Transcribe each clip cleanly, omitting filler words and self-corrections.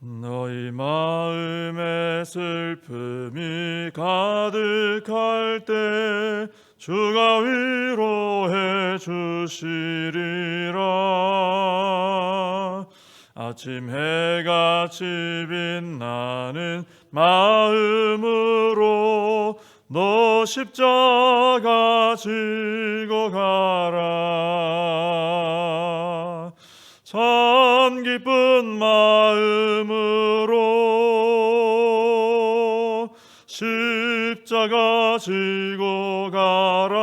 너희 마음에 슬픔이 가득할 때 주가 위로해 주시리라. 아침 해같이 빛나는 마음으로 너 십자가 지고 가라. 참 기쁜 마음으로 십자가 지고 가라.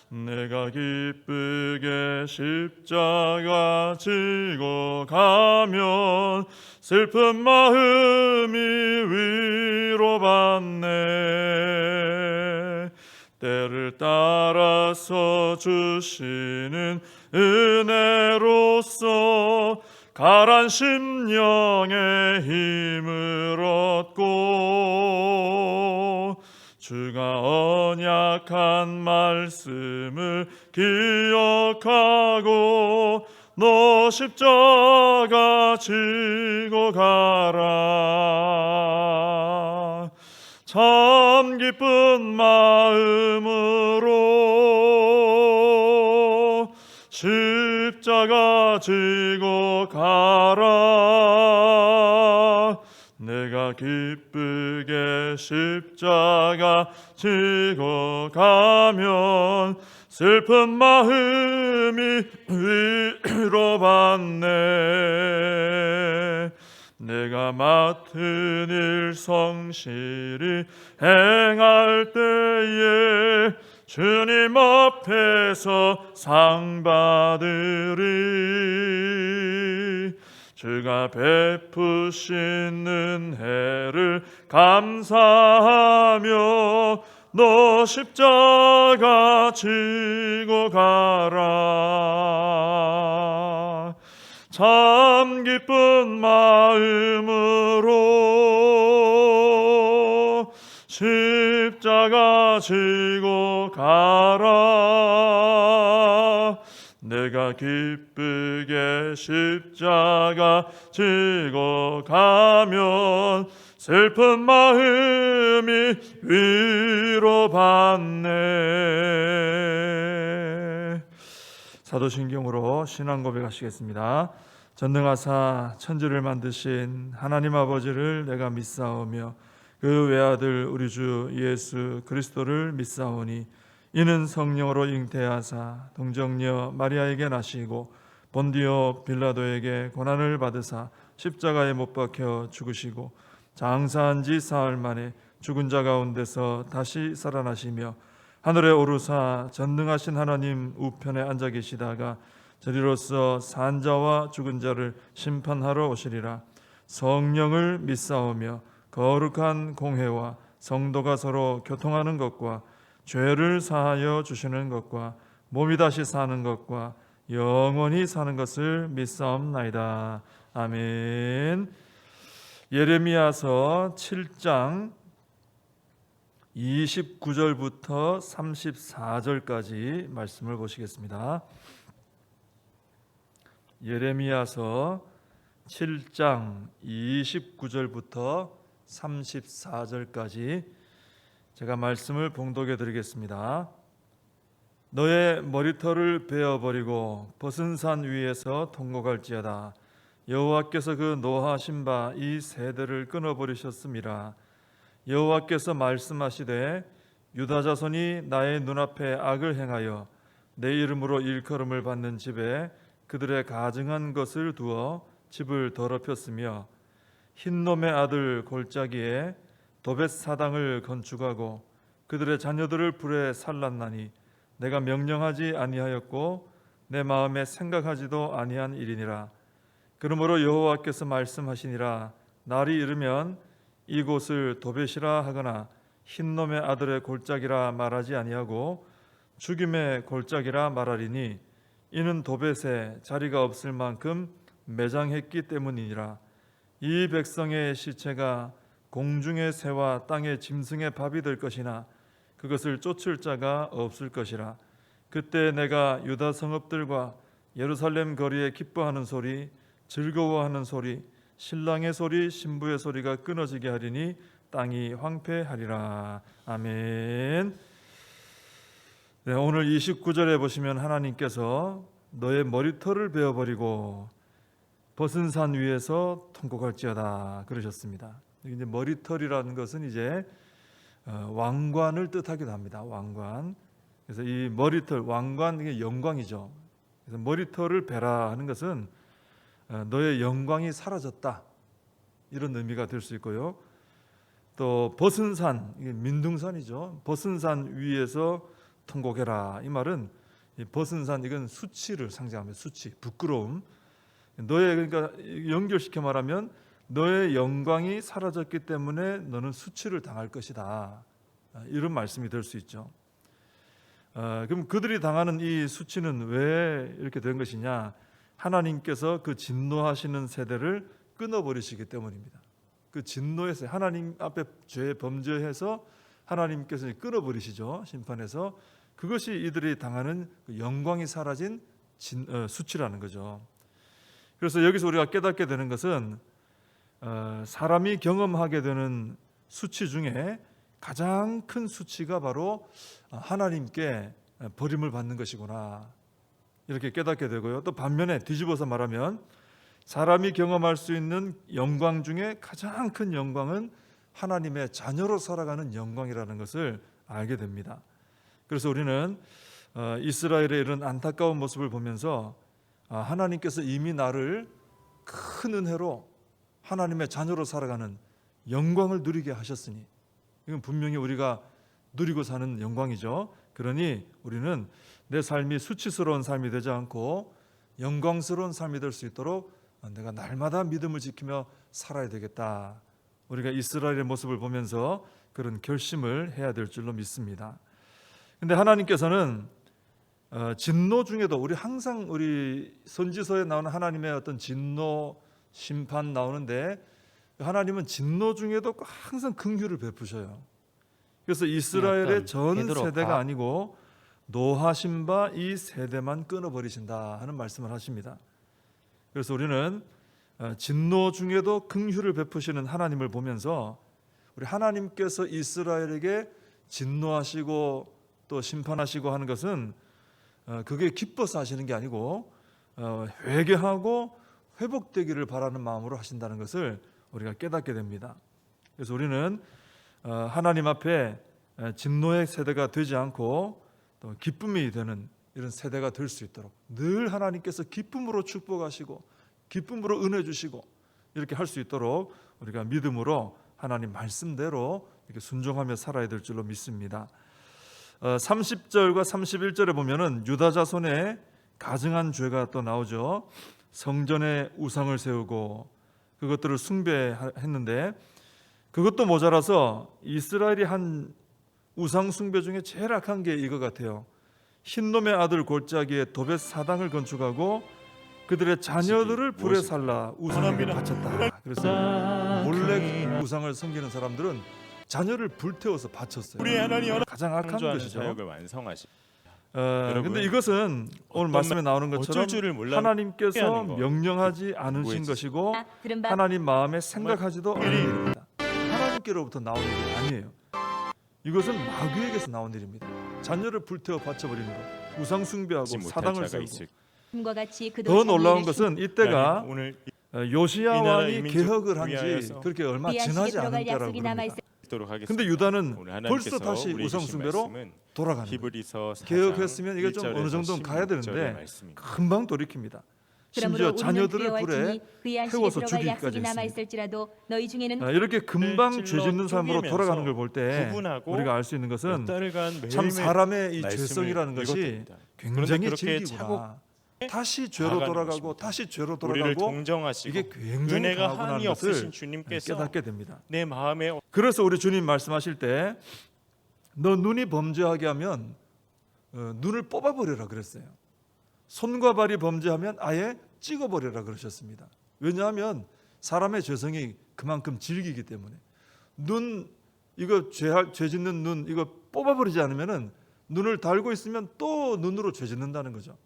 내가 기쁘게 십자가 지고 가면 슬픈 마음이 위로받네. 때를 따라서 주시는 은혜로서 가란 심령의 힘을 얻고 주가 언약한 말씀을 기억하고 너 십자가 지고 가라. 참 기쁜 마음으로 십자가 지고 가라. 내가 기쁘게 십자가 지고 가면 슬픈 마음이 위로받네. 내가 맡은 일 성실히 행할 때에 주님 앞에서 상 받으리. 주가 베푸신 은혜를 감사하며 너 십자가 지고 가라. 참 기쁜 마음으로 십자가 지고 가라. 내가 기쁘게 십자가 지고 가면 슬픈 마음이 위로받네. 사도신경으로 신앙 고백하시겠습니다. 전능하사 천지를 만드신 하나님 아버지를 내가 믿사오며 그 외아들 우리 주 예수 그리스도를 믿사오니 이는 성령으로 잉태하사 동정녀 마리아에게 나시고 본디오 빌라도에게 고난을 받으사 십자가에 못 박혀 죽으시고 장사한 지 사흘 만에 죽은 자 가운데서 다시 살아나시며 하늘에 오르사 전능하신 하나님 우편에 앉아 계시다가 저리로서 산 자와 죽은 자를 심판하러 오시리라. 성령을 믿사오며 거룩한 공회와 성도가 서로 교통하는 것과 죄를 사하여 주시는 것과 몸이 다시 사는 것과 영원히 사는 것을 믿사옵나이다. 아멘. 예레미야서 7장 29절부터 34절까지 말씀을 보시겠습니다. 예레미야서 7장 29절부터 34절까지 제가 말씀을 봉독해 드리겠습니다. 너의 머리털을 베어버리고 벗은 산 위에서 통곡할지어다. 여호와께서 그 노하신 바 이 세대를 끊어버리셨음이라. 여호와께서 말씀하시되 유다 자손이 나의 눈앞에 악을 행하여 내 이름으로 일컬음을 받는 집에 그들의 가증한 것을 두어 집을 더럽혔으며 흰놈의 아들 골짜기에 도벳 사당을 건축하고 그들의 자녀들을 불에 살랐나니 내가 명령하지 아니하였고 내 마음에 생각하지도 아니한 일이니라. 그러므로 여호와께서 말씀하시니라. 날이 이르면 이곳을 도벳이라 하거나 흰놈의 아들의 골짜기라 말하지 아니하고 죽임의 골짜기라 말하리니 이는 도벳에 자리가 없을 만큼 매장했기 때문이니라. 이 백성의 시체가 공중의 새와 땅의 짐승의 밥이 될 것이나 그것을 쫓을 자가 없을 것이라. 그때 내가 유다 성읍들과 예루살렘 거리에 기뻐하는 소리 즐거워하는 소리, 신랑의 소리, 신부의 소리가 끊어지게 하리니 땅이 황폐하리라. 아멘. 네, 오늘 29절에 보시면 하나님께서 너의 머리털을 베어버리고 벗은 산 위에서 통곡할지어다 그러셨습니다. 이제 머리털이라는 것은 이제 왕관을 뜻하기도 합니다. 왕관. 그래서 이 머리털, 왕관, 이게 영광이죠. 그래서 머리털을 베라 하는 것은 너의 영광이 사라졌다, 이런 의미가 될 수 있고요. 또 벗은 산, 이게 민둥산이죠. 벗은 산 위에서 통곡해라. 이 말은 이 벗은 산, 이건 수치를 상징합니다. 수치, 부끄러움. 너의, 그러니까 연결시켜 말하면 너의 영광이 사라졌기 때문에 너는 수치를 당할 것이다, 이런 말씀이 될 수 있죠. 그럼 그들이 당하는 이 수치는 왜 이렇게 된 것이냐? 하나님께서 그 진노하시는 세대를 끊어버리시기 때문입니다. 그 진노에서 하나님 앞에 죄 범죄해서 하나님께서 끊어버리시죠. 심판해서. 그것이 이들이 당하는 영광이 사라진 수치라는 거죠. 그래서 여기서 우리가 깨닫게 되는 것은 사람이 경험하게 되는 수치 중에 가장 큰 수치가 바로 하나님께 버림을 받는 것이구나, 이렇게 깨닫게 되고요. 또 반면에 뒤집어서 말하면 사람이 경험할 수 있는 영광 중에 가장 큰 영광은 하나님의 자녀로 살아가는 영광이라는 것을 알게 됩니다. 그래서 우리는 이스라엘의 이런 안타까운 모습을 보면서 하나님께서 이미 나를 큰 은혜로 하나님의 자녀로 살아가는 영광을 누리게 하셨으니, 이건 분명히 우리가 누리고 사는 영광이죠. 그러니 우리는 내 삶이 수치스러운 삶이 되지 않고 영광스러운 삶이 될 수 있도록 내가 날마다 믿음을 지키며 살아야 되겠다. 우리가 이스라엘의 모습을 보면서 그런 결심을 해야 될 줄로 믿습니다. 근데 하나님께서는 진노 중에도 우리 선지서에 나오는 하나님의 어떤 진노, 심판 나오는데 하나님은 진노 중에도 항상 긍휼을 베푸셔요. 그래서 이스라엘의 전 세대가 아니고 노하신 바 이 세대만 끊어버리신다 하는 말씀을 하십니다. 그래서 우리는 진노 중에도 긍휼을 베푸시는 하나님을 보면서 우리 하나님께서 이스라엘에게 진노하시고 또 심판하시고 하는 것은 그게 기뻐서 하시는 게 아니고 회개하고 회복되기를 바라는 마음으로 하신다는 것을 우리가 깨닫게 됩니다. 그래서 우리는 하나님 앞에 진노의 세대가 되지 않고 또 기쁨이 되는 이런 세대가 될 수 있도록 늘 하나님께서 기쁨으로 축복하시고 기쁨으로 은혜 주시고 이렇게 할 수 있도록 우리가 믿음으로 하나님 말씀대로 이렇게 순종하며 살아야 될 줄로 믿습니다. 30절과 31절에 보면은 유다 자손의 가증한 죄가 또 나오죠. 성전에 우상을 세우고 그것들을 숭배했는데 그것도 모자라서 이스라엘이 한 우상 숭배 중에 제일 악한 게 이거 같아요. 흰놈의 아들 골짜기에 도벳 사당을 건축하고 그들의 자녀들을 불에 살라 우상에게 바쳤다. 그래서 몰래 우상을 섬기는 사람들은 자녀를 불태워서 바쳤어요. 가장 악한 것이죠. 그런데 이것은 오늘 말씀에 나오는 것처럼 하나님께서 명령하지 않으신 것이고 하나님 마음에 생각하지도 않은 일입니다. 하나님께로부터 나온 일이 아니에요. 이것은 마귀에게서 나온 일입니다. 자녀를 불태워 바쳐버리는 것, 우상 숭배하고 사당을 세우고. 더 놀라운 것은 이때가 요시야 왕이 개혁을 한 지 그렇게 얼마 지나지 않은 때라고 그럽니다. 근데 유다는 벌써 다시 우상 숭배로 돌아가는 거예요. 개혁했으면 이게 좀 어느 정도는 가야 되는데 금방 돌이킵니다. 심지어 자녀들을 불에 태워서 죽이기까지 했습니다. 이렇게 금방 죄 짓는 삶으로 돌아가는 걸 볼 때 우리가 알 수 있는 것은 참 사람의 이 죄성이라는 것이 굉장히 질기구나. 다시 죄로 돌아가고 다시 죄로 돌아가고 이게 굉장히 강하구나 것을 깨닫게 됩니다. 그래서 우리 주님 말씀하실 때 너 눈이 범죄하게 하면 눈을 뽑아버려라 그랬어요. 손과 발이 범죄하면 아예 찍어버려라 그러셨습니다. 왜냐하면 사람의 죄성이 그만큼 질기기 때문에 눈 이거 죄 짓는 눈 이거 뽑아버리지 않으면은 눈을 달고 있으면 또 눈으로 죄 짓는다는 거죠.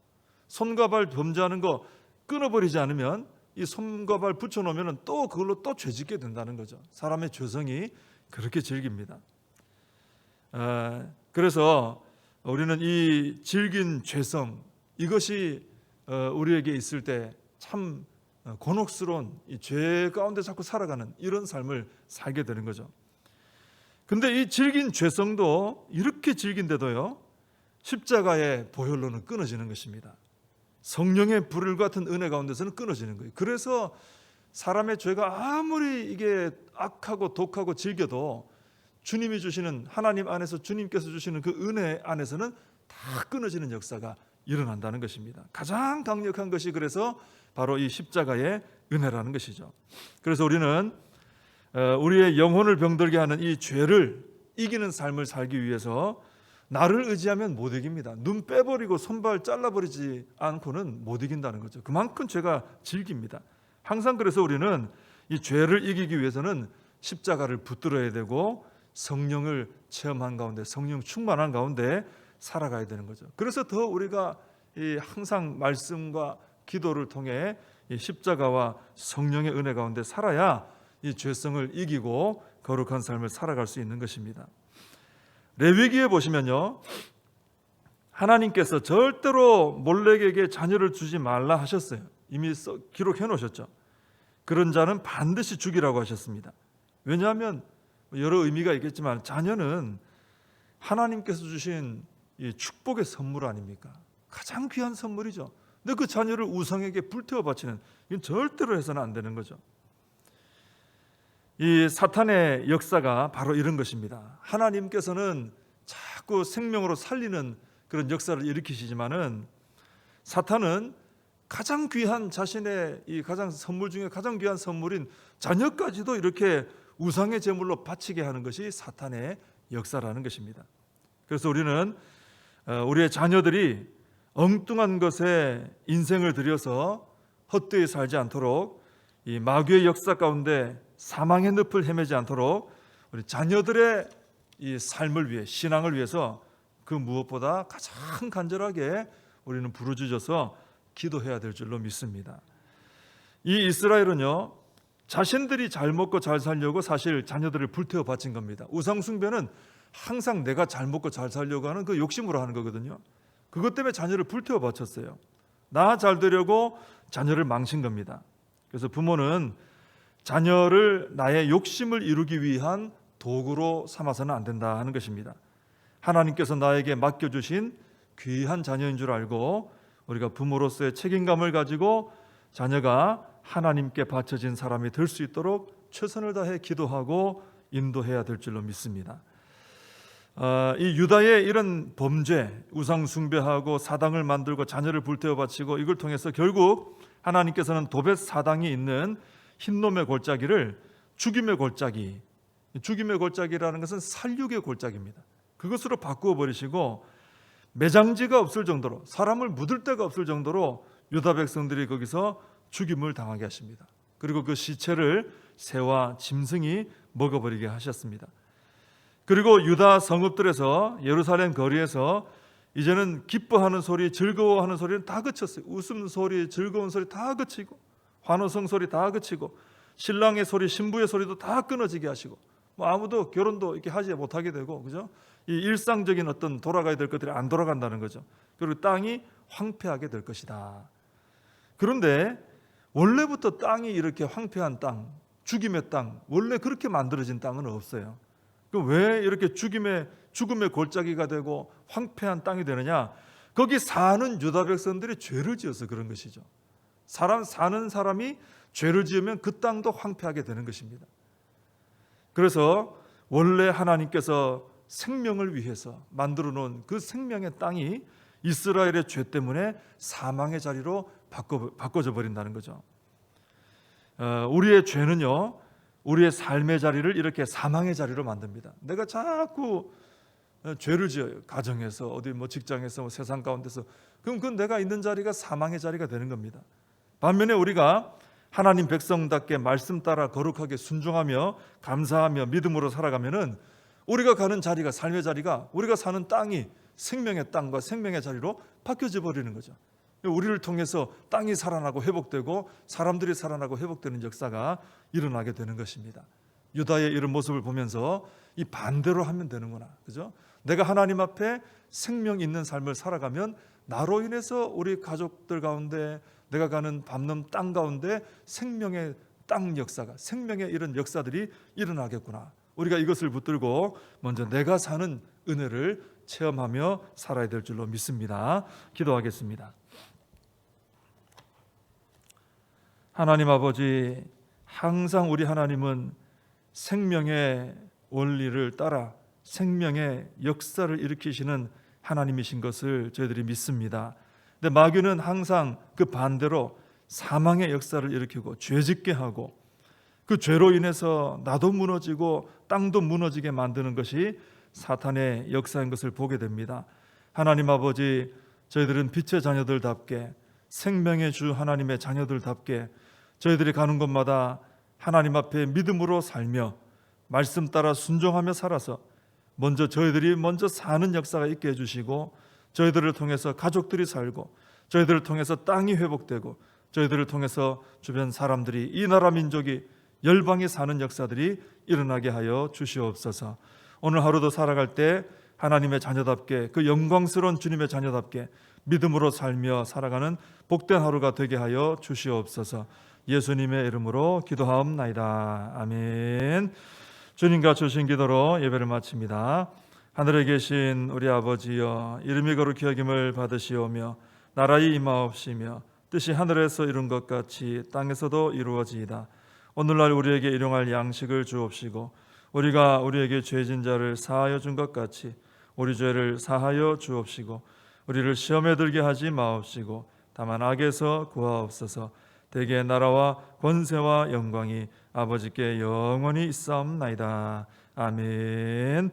손과 발 범죄하는 거 끊어버리지 않으면 이 손과 발 붙여놓으면 또 그걸로 또 죄짓게 된다는 거죠. 사람의 죄성이 그렇게 질깁니다. 그래서 우리는 이 질긴 죄성, 이것이 우리에게 있을 때 참 곤혹스러운 이 죄 가운데 자꾸 살아가는 이런 삶을 살게 되는 거죠. 근데 이 질긴 죄성도 이렇게 질긴데도요, 십자가의 보혈로는 끊어지는 것입니다. 성령의 불 같은 은혜 가운데서는 끊어지는 거예요. 그래서 사람의 죄가 아무리 이게 악하고 독하고 질겨도 주님이 주시는, 하나님 안에서 주님께서 주시는 그 은혜 안에서는 다 끊어지는 역사가 일어난다는 것입니다. 가장 강력한 것이 그래서 바로 이 십자가의 은혜라는 것이죠. 그래서 우리는 우리의 영혼을 병들게 하는 이 죄를 이기는 삶을 살기 위해서 나를 의지하면 못 이깁니다. 눈 빼버리고 손발 잘라버리지 않고는 못 이긴다는 거죠. 그만큼 죄가 질깁니다. 항상 그래서 우리는 이 죄를 이기기 위해서는 십자가를 붙들어야 되고 성령을 체험한 가운데, 성령 충만한 가운데 살아가야 되는 거죠. 그래서 더 우리가 항상 말씀과 기도를 통해 이 십자가와 성령의 은혜 가운데 살아야 이 죄성을 이기고 거룩한 삶을 살아갈 수 있는 것입니다. 레위기에 보시면요, 하나님께서 절대로 몰렉에게 자녀를 주지 말라 하셨어요. 이미 기록해 놓으셨죠. 그런 자는 반드시 죽이라고 하셨습니다. 왜냐하면 여러 의미가 있겠지만 자녀는 하나님께서 주신 이 축복의 선물 아닙니까? 가장 귀한 선물이죠. 근데 그 자녀를 우상에게 불태워 바치는, 이건 절대로 해서는 안 되는 거죠. 이 사탄의 역사가 바로 이런 것입니다. 하나님께서는 자꾸 생명으로 살리는 그런 역사를 일으키시지만은 사탄은 가장 귀한, 자신의 이 가장 선물 중에 가장 귀한 선물인 자녀까지도 이렇게 우상의 제물로 바치게 하는 것이 사탄의 역사라는 것입니다. 그래서 우리는 우리의 자녀들이 엉뚱한 것에 인생을 들여서 헛되이 살지 않도록, 이 마귀의 역사 가운데 사망의 늪을 헤매지 않도록 우리 자녀들의 이 삶을 위해, 신앙을 위해서 그 무엇보다 가장 간절하게 우리는 부르짖어서 기도해야 될 줄로 믿습니다. 이 이스라엘은요, 자신들이 잘 먹고 잘 살려고 사실 자녀들을 불태워 바친 겁니다. 우상 숭배는 항상 내가 잘 먹고 잘 살려고 하는 그 욕심으로 하는 거거든요. 그것 때문에 자녀를 불태워 바쳤어요. 나 잘 되려고 자녀를 망친 겁니다. 그래서 부모는 자녀를 나의 욕심을 이루기 위한 도구로 삼아서는 안 된다 하는 것입니다. 하나님께서 나에게 맡겨주신 귀한 자녀인 줄 알고 우리가 부모로서의 책임감을 가지고 자녀가 하나님께 바쳐진 사람이 될 수 있도록 최선을 다해 기도하고 인도해야 될 줄로 믿습니다. 이 유다의 이런 범죄, 우상 숭배하고 사당을 만들고 자녀를 불태워 바치고, 이걸 통해서 결국 하나님께서는 도벳 사당이 있는 흰놈의 골짜기를 죽임의 골짜기, 죽임의 골짜기라는 것은 살육의 골짜기입니다. 그것으로 바꾸어 버리시고 매장지가 없을 정도로, 사람을 묻을 데가 없을 정도로 유다 백성들이 거기서 죽임을 당하게 하십니다. 그리고 그 시체를 새와 짐승이 먹어버리게 하셨습니다. 그리고 유다 성읍들에서, 예루살렘 거리에서 이제는 기뻐하는 소리, 즐거워하는 소리는 다 그쳤어요. 웃음소리, 즐거운 소리 다 그치고, 환호성 소리 다 그치고, 신랑의 소리, 신부의 소리도 다 끊어지게 하시고, 아무도 결혼도 이렇게 하지 못하게 되고, 그죠? 이 일상적인 어떤 돌아가야 될 것들이 안 돌아간다는 거죠. 그리고 땅이 황폐하게 될 것이다. 그런데 원래부터 땅이 이렇게 황폐한 땅, 죽임의 땅, 원래 그렇게 만들어진 땅은 없어요. 그럼 왜 이렇게 죽음의 골짜기가 되고 황폐한 땅이 되느냐? 거기 사는 유다 백성들이 죄를 지어서 그런 것이죠. 사는 사람이 죄를 지으면 그 땅도 황폐하게 되는 것입니다. 그래서 원래 하나님께서 생명을 위해서 만들어 놓은 그 생명의 땅이 이스라엘의 죄 때문에 사망의 자리로 바꿔져 버린다는 거죠. 우리의 죄는요, 우리의 삶의 자리를 이렇게 사망의 자리로 만듭니다. 내가 자꾸 죄를 지어요. 가정에서, 어디 직장에서, 세상 가운데서. 그럼 그 내가 있는 자리가 사망의 자리가 되는 겁니다. 반면에 우리가 하나님 백성답게 말씀 따라 거룩하게 순종하며 감사하며 믿음으로 살아가면은 우리가 가는 자리가, 삶의 자리가, 우리가 사는 땅이 생명의 땅과 생명의 자리로 바뀌어져 버리는 거죠. 우리를 통해서 땅이 살아나고 회복되고 사람들이 살아나고 회복되는 역사가 일어나게 되는 것입니다. 유다의 이런 모습을 보면서 이 반대로 하면 되는구나, 그죠? 내가 하나님 앞에 생명 있는 삶을 살아가면 나로 인해서 우리 가족들 가운데, 내가 가는 밟는 땅 가운데 생명의 땅 역사가, 생명의 이런 역사들이 일어나겠구나. 우리가 이것을 붙들고 먼저 내가 사는 은혜를 체험하며 살아야 될 줄로 믿습니다. 기도하겠습니다. 하나님 아버지, 항상 우리 하나님은 생명의 원리를 따라 생명의 역사를 일으키시는 하나님이신 것을 저희들이 믿습니다. 근데 마귀는 항상 그 반대로 사망의 역사를 일으키고 죄짓게 하고 그 죄로 인해서 나도 무너지고 땅도 무너지게 만드는 것이 사탄의 역사인 것을 보게 됩니다. 하나님 아버지, 저희들은 빛의 자녀들답게, 생명의 주 하나님의 자녀들답게 저희들이 가는 곳마다 하나님 앞에 믿음으로 살며 말씀 따라 순종하며 살아서 먼저 저희들이 먼저 사는 역사가 있게 해주시고, 저희들을 통해서 가족들이 살고, 저희들을 통해서 땅이 회복되고, 저희들을 통해서 주변 사람들이, 이 나라 민족이, 열방이 사는 역사들이 일어나게 하여 주시옵소서. 오늘 하루도 살아갈 때 하나님의 자녀답게, 그 영광스러운 주님의 자녀답게 믿음으로 살며 살아가는 복된 하루가 되게 하여 주시옵소서. 예수님의 이름으로 기도하옵나이다. 아멘. 주님과 주신 기도로 예배를 마칩니다. 하늘에 계신 우리 아버지여, 이름이 거룩히 여김을 받으시오며 나라의 임하옵시며 뜻이 하늘에서 이룬 것 같이 땅에서도 이루어지이다. 오늘날 우리에게 일용할 양식을 주옵시고, 우리가 우리에게 죄진 자를 사하여 준 것 같이 우리 죄를 사하여 주옵시고, 우리를 시험에 들게 하지 마옵시고 다만 악에서 구하옵소서. 대개 나라와 권세와 영광이 아버지께 영원히 있사옵나이다. 아멘.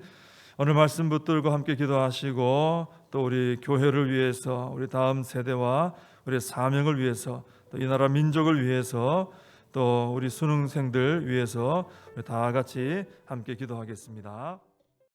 오늘 말씀 붙들고 함께 기도하시고, 또 우리 교회를 위해서, 우리 다음 세대와 우리 사명을 위해서, 또 이 나라 민족을 위해서, 또 우리 수능생들 위해서 다 같이 함께 기도하겠습니다.